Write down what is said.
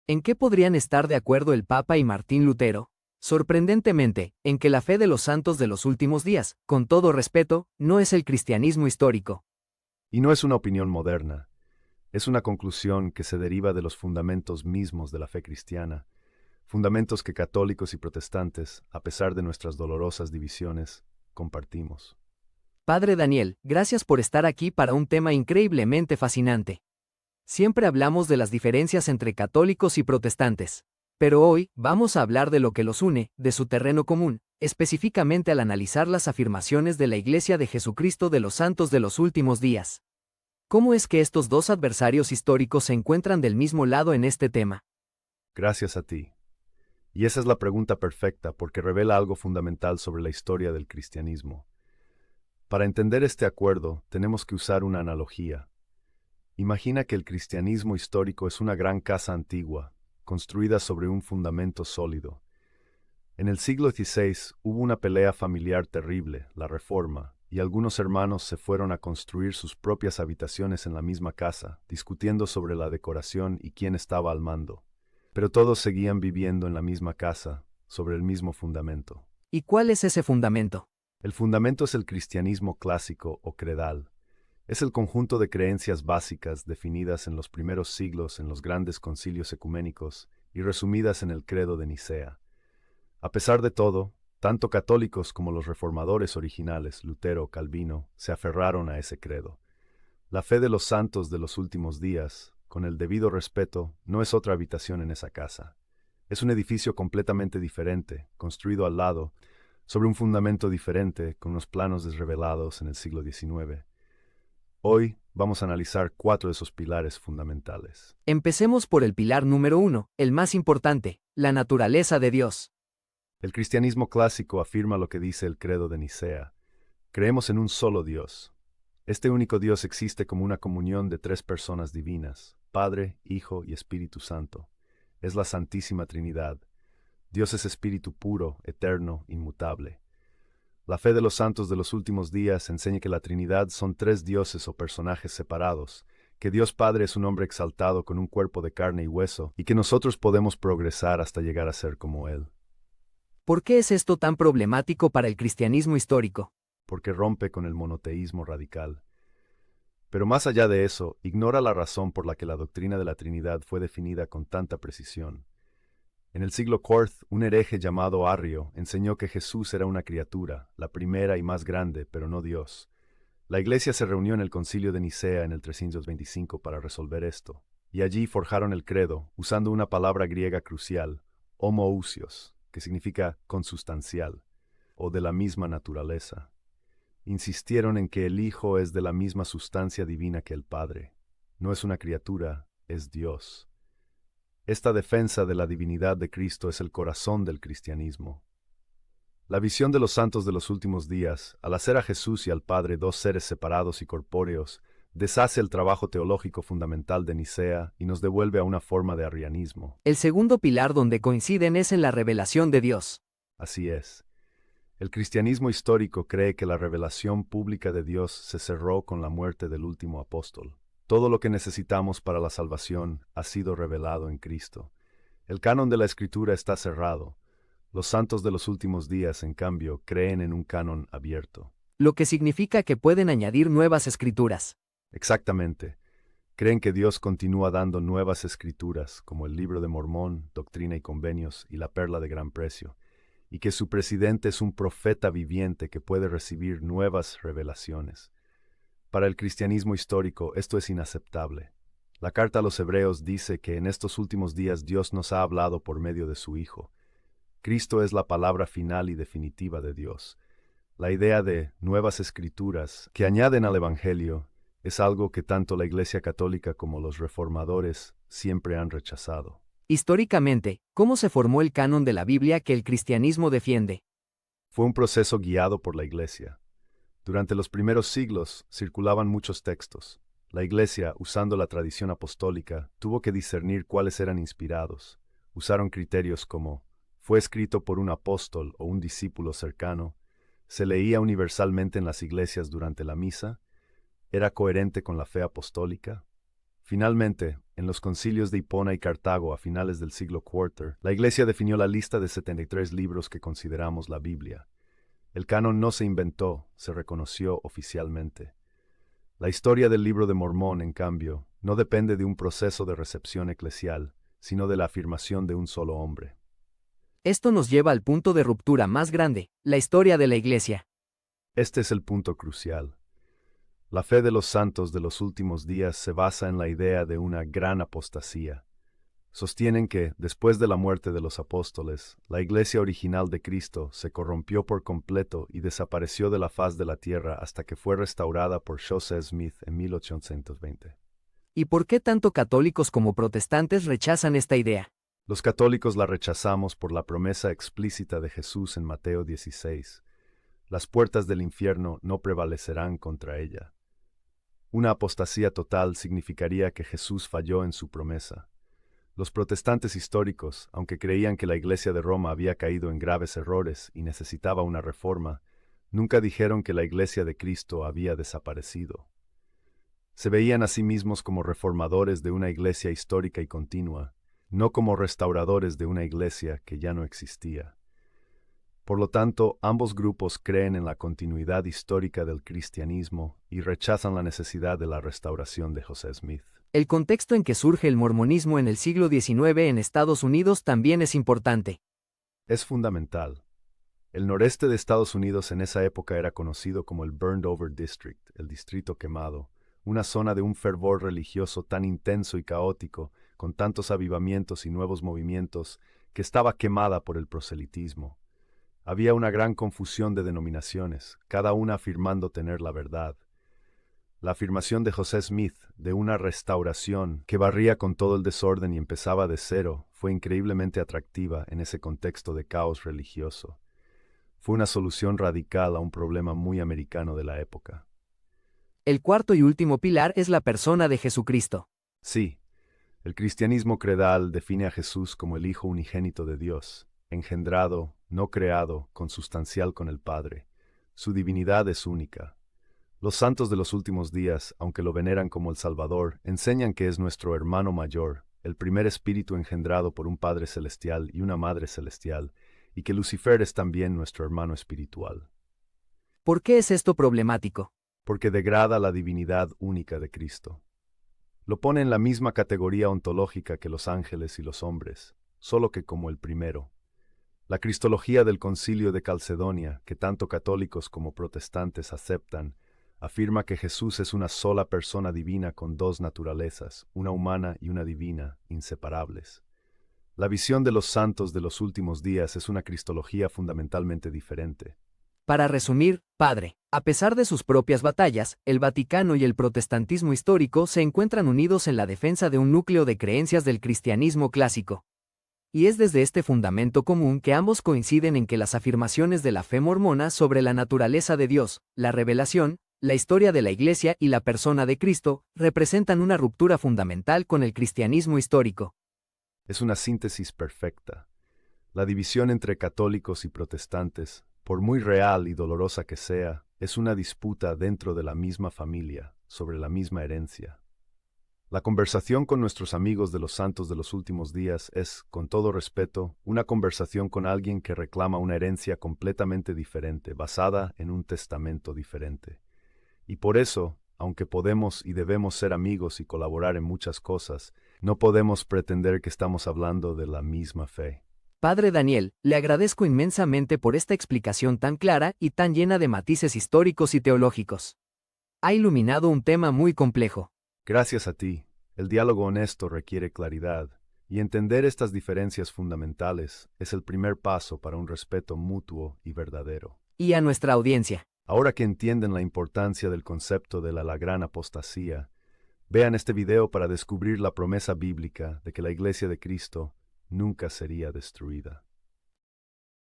¿En qué podrían estar de acuerdo el Papa y Martín Lutero? Sorprendentemente, en que la fe de los santos de los últimos días, con todo respeto, no es el cristianismo histórico. Y no es una opinión moderna, es una conclusión que se deriva de los fundamentos mismos de la fe cristiana, fundamentos que católicos y protestantes, a pesar de nuestras dolorosas divisiones, compartimos. Padre Daniel, gracias por estar aquí para un tema increíblemente fascinante. Siempre hablamos de las diferencias entre católicos y protestantes. Pero hoy, vamos a hablar de lo que los une, de su terreno común, específicamente al analizar las afirmaciones de la Iglesia de Jesucristo de los Santos de los Últimos Días. ¿Cómo es que estos dos adversarios históricos se encuentran del mismo lado en este tema? Gracias a ti. Y esa es la pregunta perfecta porque revela algo fundamental sobre la historia del cristianismo. Para entender este acuerdo, tenemos que usar una analogía. Imagina que el cristianismo histórico es una gran casa antigua, construida sobre un fundamento sólido. En el siglo XVI hubo una pelea familiar terrible, la Reforma, y algunos hermanos se fueron a construir sus propias habitaciones en la misma casa, discutiendo sobre la decoración y quién estaba al mando. Pero todos seguían viviendo en la misma casa, sobre el mismo fundamento. ¿Y cuál es ese fundamento? El fundamento es el cristianismo clásico o credal. Es el conjunto de creencias básicas definidas en los primeros siglos en los grandes concilios ecuménicos y resumidas en el credo de Nicea. A pesar de todo, tanto católicos como los reformadores originales, Lutero, Calvino, se aferraron a ese credo. La fe de los santos de los últimos días, con el debido respeto, no es otra habitación en esa casa. Es un edificio completamente diferente, construido al lado, sobre un fundamento diferente, con unos planos desrevelados en el siglo XIX. Hoy vamos a analizar 4 de esos pilares fundamentales. Empecemos por el pilar número 1, el más importante, la naturaleza de Dios. El cristianismo clásico afirma lo que dice el credo de Nicea. Creemos en un solo Dios. Este único Dios existe como una comunión de 3 personas divinas, Padre, Hijo y Espíritu Santo. Es la Santísima Trinidad. Dios es espíritu puro, eterno, inmutable. La fe de los santos de los últimos días enseña que la Trinidad son 3 dioses o personajes separados, que Dios Padre es un hombre exaltado con un cuerpo de carne y hueso, y que nosotros podemos progresar hasta llegar a ser como Él. ¿Por qué es esto tan problemático para el cristianismo histórico? Porque rompe con el monoteísmo radical. Pero más allá de eso, ignora la razón por la que la doctrina de la Trinidad fue definida con tanta precisión. En el siglo IV, un hereje llamado Arrio enseñó que Jesús era una criatura, la primera y más grande, pero no Dios. La Iglesia se reunió en el Concilio de Nicea en el 325 para resolver esto, y allí forjaron el credo, usando una palabra griega crucial, homoousios, que significa consustancial, o de la misma naturaleza. Insistieron en que el Hijo es de la misma sustancia divina que el Padre. No es una criatura, es Dios. Esta defensa de la divinidad de Cristo es el corazón del cristianismo. La visión de los santos de los últimos días, al hacer a Jesús y al Padre 2 seres separados y corpóreos, deshace el trabajo teológico fundamental de Nicea y nos devuelve a una forma de arrianismo. El segundo pilar donde coinciden es en la revelación de Dios. Así es. El cristianismo histórico cree que la revelación pública de Dios se cerró con la muerte del último apóstol. Todo lo que necesitamos para la salvación ha sido revelado en Cristo. El canon de la Escritura está cerrado. Los santos de los últimos días, en cambio, creen en un canon abierto. Lo que significa que pueden añadir nuevas escrituras. Exactamente. Creen que Dios continúa dando nuevas escrituras, como el Libro de Mormón, Doctrina y Convenios y la Perla de Gran Precio, y que su presidente es un profeta viviente que puede recibir nuevas revelaciones. Para el cristianismo histórico esto es inaceptable. La carta a los Hebreos dice que en estos últimos días Dios nos ha hablado por medio de su Hijo. Cristo es la palabra final y definitiva de Dios. La idea de nuevas escrituras que añaden al Evangelio es algo que tanto la Iglesia Católica como los reformadores siempre han rechazado. Históricamente, ¿cómo se formó el canon de la Biblia que el cristianismo defiende? Fue un proceso guiado por la Iglesia. Durante los primeros siglos circulaban muchos textos. La Iglesia, usando la tradición apostólica, tuvo que discernir cuáles eran inspirados. Usaron criterios como fue escrito por un apóstol o un discípulo cercano, se leía universalmente en las iglesias durante la misa, era coherente con la fe apostólica, Finalmente, en los concilios de Hipona y Cartago a finales del siglo IV, la Iglesia definió la lista de 73 libros que consideramos la Biblia. El canon no se inventó, se reconoció oficialmente. La historia del Libro de Mormón, en cambio, no depende de un proceso de recepción eclesial, sino de la afirmación de un solo hombre. Esto nos lleva al punto de ruptura más grande, la historia de la Iglesia. Este es el punto crucial. La fe de los santos de los últimos días se basa en la idea de una gran apostasía. Sostienen que, después de la muerte de los apóstoles, la Iglesia original de Cristo se corrompió por completo y desapareció de la faz de la tierra hasta que fue restaurada por Joseph Smith en 1820. ¿Y por qué tanto católicos como protestantes rechazan esta idea? Los católicos la rechazamos por la promesa explícita de Jesús en Mateo 16. Las puertas del infierno no prevalecerán contra ella. Una apostasía total significaría que Jesús falló en su promesa. Los protestantes históricos, aunque creían que la Iglesia de Roma había caído en graves errores y necesitaba una reforma, nunca dijeron que la Iglesia de Cristo había desaparecido. Se veían a sí mismos como reformadores de una Iglesia histórica y continua, no como restauradores de una Iglesia que ya no existía. Por lo tanto, ambos grupos creen en la continuidad histórica del cristianismo y rechazan la necesidad de la restauración de Joseph Smith. El contexto en que surge el mormonismo en el siglo XIX en Estados Unidos también es importante. Es fundamental. El noreste de Estados Unidos en esa época era conocido como el Burned Over District, el distrito quemado, una zona de un fervor religioso tan intenso y caótico, con tantos avivamientos y nuevos movimientos, que estaba quemada por el proselitismo. Había una gran confusión de denominaciones, cada una afirmando tener la verdad. La afirmación de Joseph Smith, de una restauración que barría con todo el desorden y empezaba de cero, fue increíblemente atractiva en ese contexto de caos religioso. Fue una solución radical a un problema muy americano de la época. El cuarto y último pilar es la persona de Jesucristo. Sí, el cristianismo credal define a Jesús como el Hijo unigénito de Dios, engendrado, no creado, consustancial con el Padre. Su divinidad es única. Los santos de los últimos días, aunque lo veneran como el Salvador, enseñan que es nuestro hermano mayor, el primer espíritu engendrado por un Padre celestial y una Madre celestial, y que Lucifer es también nuestro hermano espiritual. ¿Por qué es esto problemático? Porque degrada la divinidad única de Cristo. Lo pone en la misma categoría ontológica que los ángeles y los hombres, solo que como el primero. La cristología del Concilio de Calcedonia, que tanto católicos como protestantes aceptan, afirma que Jesús es una sola persona divina con dos naturalezas, una humana y una divina, inseparables. La visión de los santos de los últimos días es una cristología fundamentalmente diferente. Para resumir, Padre, a pesar de sus propias batallas, el Vaticano y el protestantismo histórico se encuentran unidos en la defensa de un núcleo de creencias del cristianismo clásico. Y es desde este fundamento común que ambos coinciden en que las afirmaciones de la fe mormona sobre la naturaleza de Dios, la revelación, la historia de la Iglesia y la persona de Cristo representan una ruptura fundamental con el cristianismo histórico. Es una síntesis perfecta. La división entre católicos y protestantes, por muy real y dolorosa que sea, es una disputa dentro de la misma familia, sobre la misma herencia. La conversación con nuestros amigos de los santos de los últimos días es, con todo respeto, una conversación con alguien que reclama una herencia completamente diferente, basada en un testamento diferente. Y por eso, aunque podemos y debemos ser amigos y colaborar en muchas cosas, no podemos pretender que estamos hablando de la misma fe. Padre Daniel, le agradezco inmensamente por esta explicación tan clara y tan llena de matices históricos y teológicos. Ha iluminado un tema muy complejo. Gracias a ti. El diálogo honesto requiere claridad, y entender estas diferencias fundamentales es el primer paso para un respeto mutuo y verdadero. Y a nuestra audiencia. Ahora que entienden la importancia del concepto de la gran apostasía, vean este video para descubrir la promesa bíblica de que la Iglesia de Cristo nunca sería destruida.